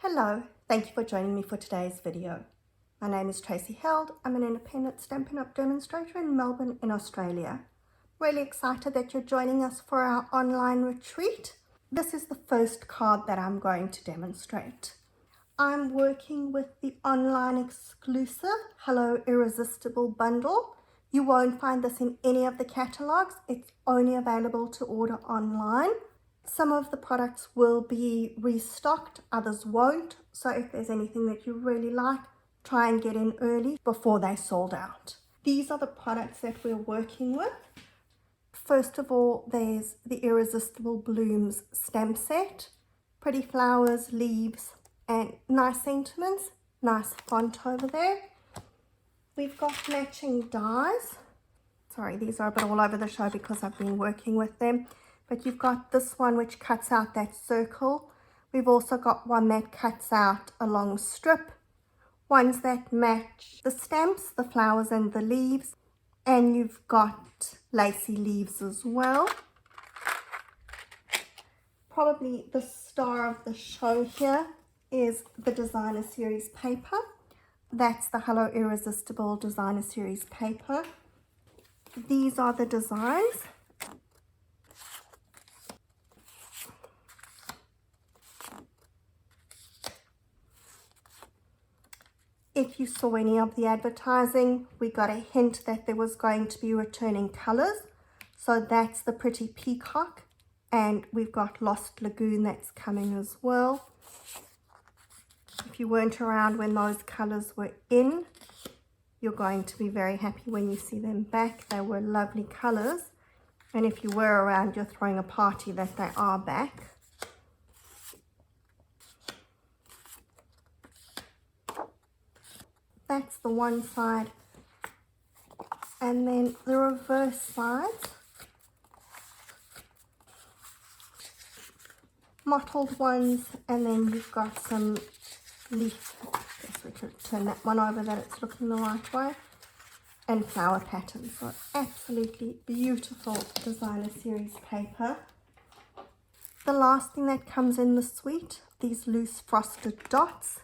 Hello, thank you for joining me for today's video. My name is Tracy Held. I'm an independent Stampin' Up! Demonstrator in Melbourne in Australia. Really excited that you're joining us for our online retreat. This is the first card that I'm going to demonstrate. I'm working with the online exclusive Hello Irresistible bundle. You won't find this in any of the catalogs. It's only available to order online. Some of the products will be restocked, others won't. So if there's anything that you really like, try and get in early before they're sold out. These are the products that we're working with. First of all, there's the Irresistible Blooms stamp set. Pretty flowers, leaves, and nice sentiments. Nice font over there. We've got matching dies. Sorry, these are a bit all over the show because I've been working with them. But you've got this one which cuts out that circle. We've also got one that cuts out a long strip. Ones that match the stamps, the flowers and the leaves. And you've got lacy leaves as well. Probably the star of the show here is the Designer Series paper. That's the Hello Irresistible Designer Series paper. These are the designs. If you saw any of the advertising, we got a hint that there was going to be returning colors. So that's the Pretty Peacock, and we've got Lost Lagoon that's coming as well. If you weren't around when those colors were in, you're going to be very happy when you see them back. They were lovely colors. And if you were around, you're throwing a party that they are back. That's the one side, and then the reverse sides, mottled ones, and then you've got some leaf, I guess we could turn that one over that it's looking the right way, and flower patterns. So absolutely beautiful Designer Series paper. The last thing that comes in the suite, these loose frosted dots.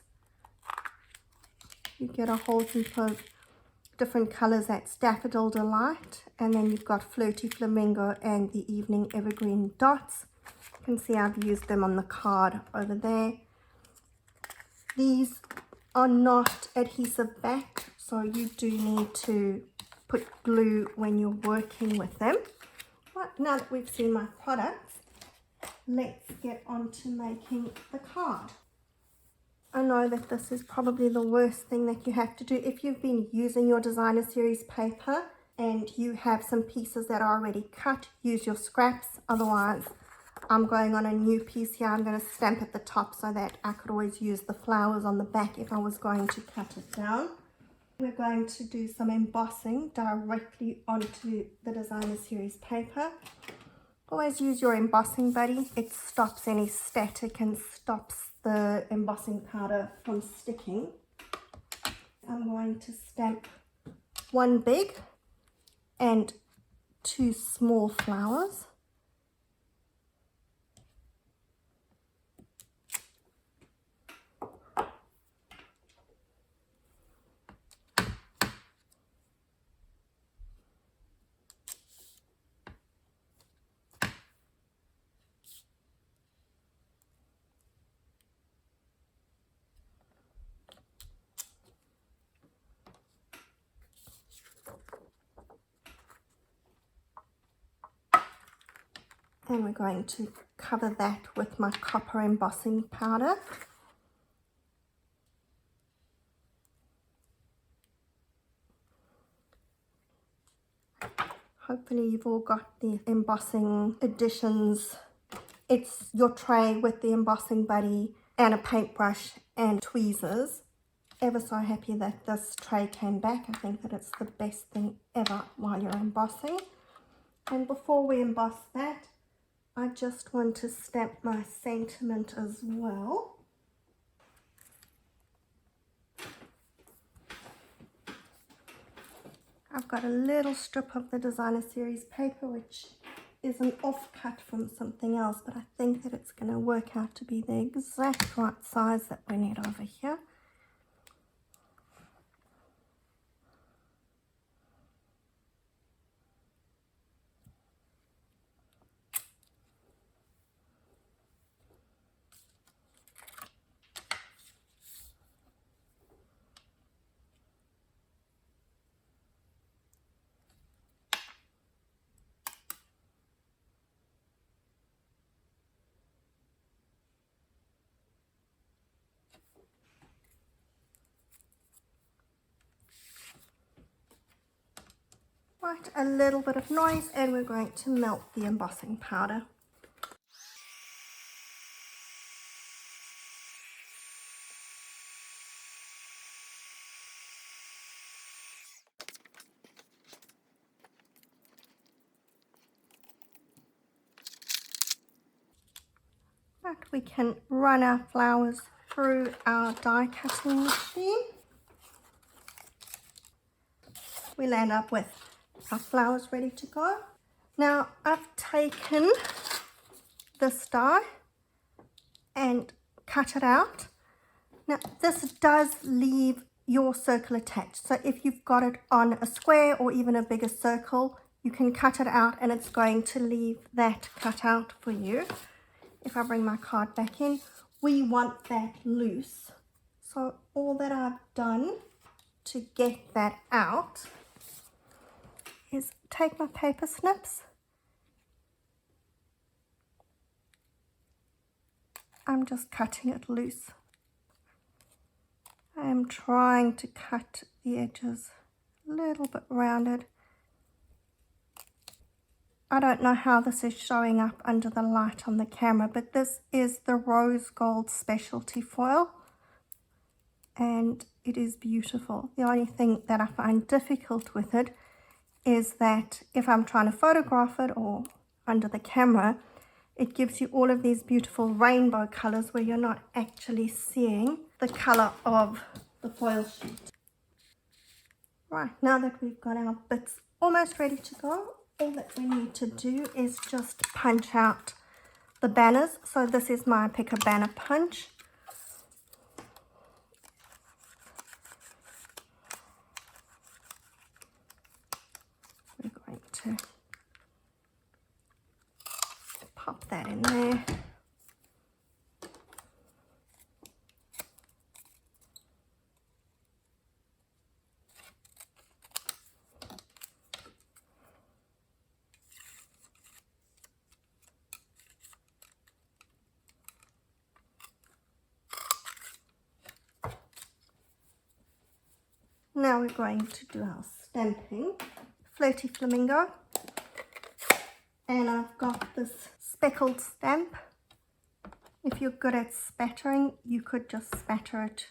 You get a whole heap of different colors. That's Daffodil Delight, and then you've got Flirty Flamingo and the Evening Evergreen dots. You can see I've used them on the card over there. These are not adhesive back, so you do need to put glue when you're working with them. But now that we've seen my products, let's get on to making the card. I know that this is probably the worst thing that you have to do. If you've been using your Designer Series paper and you have some pieces that are already cut, use your scraps. Otherwise, I'm going on a new piece here. I'm going to stamp at the top so that I could always use the flowers on the back if I was going to cut it down. We're going to do some embossing directly onto the Designer Series paper. Always use your embossing buddy. It stops any static and stops the embossing powder from sticking. I'm going to stamp one big and two small flowers. And we're going to cover that with my copper embossing powder. Hopefully you've all got the embossing additions. It's your tray with the embossing buddy and a paintbrush and tweezers. Ever so happy that this tray came back. I think that it's the best thing ever while you're embossing. And before we emboss that, I just want to stamp my sentiment as well. I've got a little strip of the Designer Series paper which is an offcut from something else, but I think that it's going to work out to be the exact right size that we need over here. Right, a little bit of noise, and we're going to melt the embossing powder. Right, we can run our flowers through our die cutting machine. We'll end up with our flowers ready to go. Now I've taken this die and cut it out. Now this does leave your circle attached, so if you've got it on a square or even a bigger circle, you can cut it out and it's going to leave that cut out for you. If I bring my card back in, we want that loose. So all that I've done to get that out is take my paper snips. I'm just cutting it loose. I am trying to cut the edges a little bit rounded. I don't know how this is showing up under the light on the camera, but this is the rose gold specialty foil and it is beautiful. The only thing that I find difficult with it is that if I'm trying to photograph it or under the camera, it gives you all of these beautiful rainbow colors where you're not actually seeing the color of the foil sheet. Right, now that we've got our bits almost ready to go, all that we need to do is just punch out the banners. So this is my Pick a Banner punch. We're going to pop that in there. Now we're going to do our stamping. Flirty Flamingo. And I've got this speckled stamp. If you're good at spattering, you could just spatter it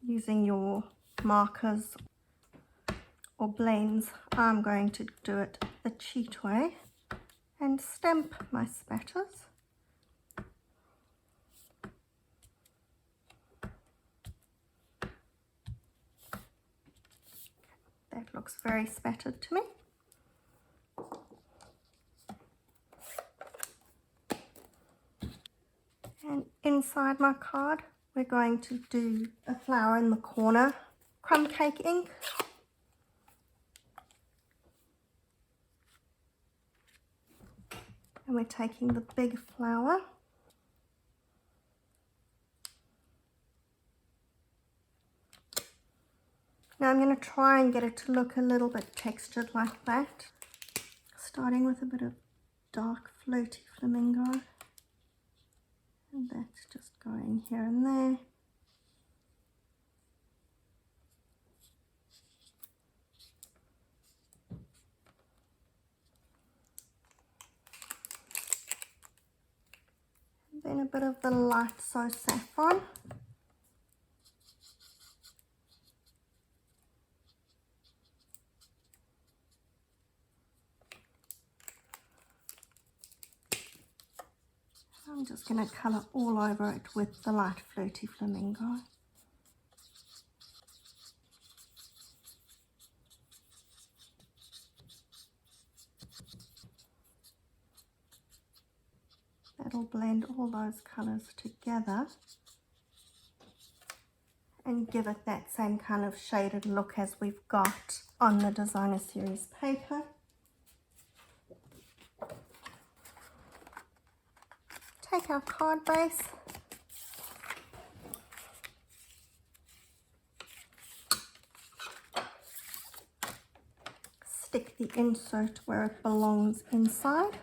using your markers or blends. I'm going to do it the cheat way and stamp my spatters. That looks very spattered to me. And inside my card, we're going to do a flower in the corner, crumb cake ink. And we're taking the big flower. Now I'm going to try and get it to look a little bit textured like that. Starting with a bit of dark floaty flamingo. And that's just going here and there. And then a bit of the light so saffron. I'm just going to colour all over it with the light floaty flamingo. That'll blend all those colours together and give it that same kind of shaded look as we've got on the designer series paper. Take our card base, stick the insert where it belongs inside.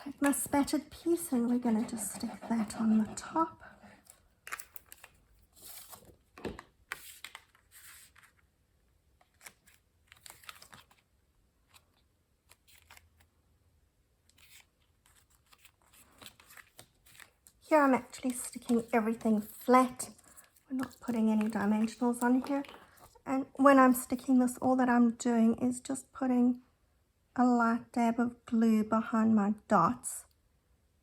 Take my spattered piece and we're going to just stick that on the top. Here I'm actually sticking everything flat. We're not putting any dimensionals on here. And when I'm sticking this, all that I'm doing is just putting a light dab of glue behind my dots.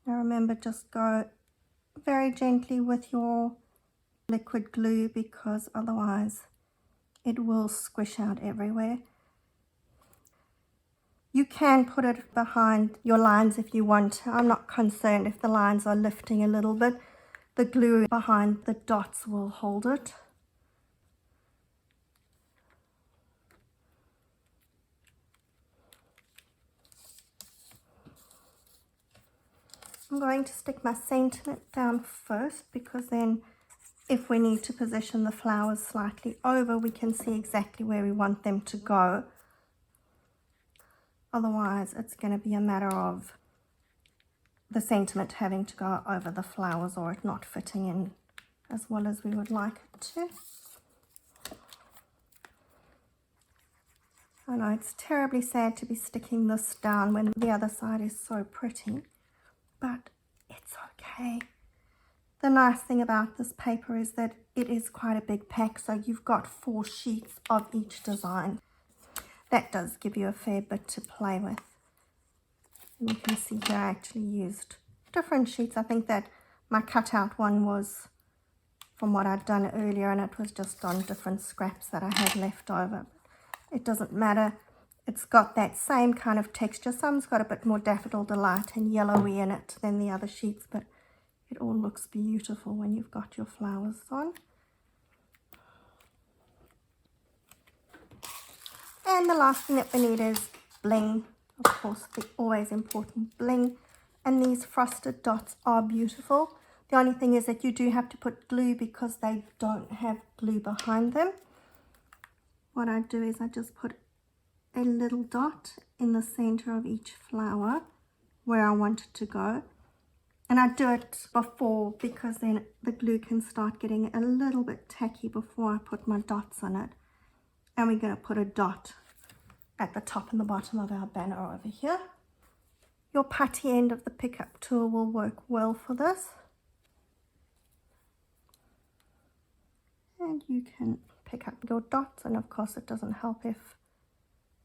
Now remember, just go very gently with your liquid glue because otherwise it will squish out everywhere. You can put it behind your lines if you want. I'm not concerned if the lines are lifting a little bit. The glue behind the dots will hold it. I'm going to stick my sentiment down first because then if we need to position the flowers slightly over, we can see exactly where we want them to go. Otherwise, it's going to be a matter of the sentiment having to go over the flowers or it not fitting in as well as we would like it to. I know it's terribly sad to be sticking this down when the other side is so pretty, but it's okay. The nice thing about this paper is that it is quite a big pack, so you've got 4 sheets of each design. That does give you a fair bit to play with. And you can see here I actually used different sheets. I think that my cutout one was from what I'd done earlier and it was just on different scraps that I had left over. It doesn't matter. It's got that same kind of texture. Some's got a bit more Daffodil Delight and yellowy in it than the other sheets, but it all looks beautiful when you've got your flowers on. And the last thing that we need is bling. Of course, the always important bling. And these frosted dots are beautiful. The only thing is that you do have to put glue because they don't have glue behind them. What I do is I just put a little dot in the center of each flower where I want it to go. And I do it before because then the glue can start getting a little bit tacky before I put my dots on it. And we're going to put a dot at the top and the bottom of our banner over here. Your putty end of the pickup tool will work well for this. And you can pick up your dots, and of course it doesn't help if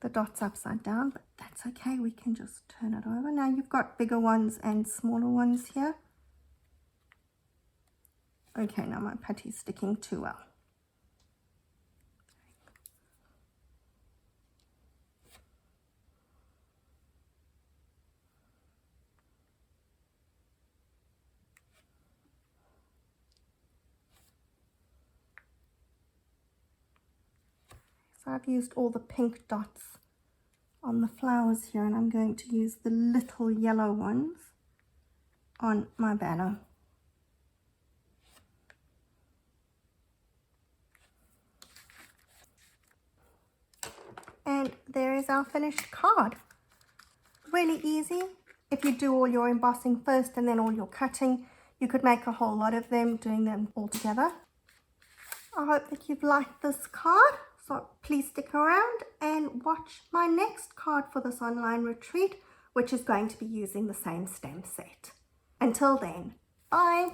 the dot's upside down, but that's okay, we can just turn it over. Now you've got bigger ones and smaller ones here. Okay, now my putty's sticking too well. So I've used all the pink dots on the flowers here, and I'm going to use the little yellow ones on my banner. And there is our finished card. Really easy. If you do all your embossing first and then all your cutting, you could make a whole lot of them doing them all together. I hope that you've liked this card. So please stick around and watch my next card for this online retreat, which is going to be using the same stamp set. Until then, bye!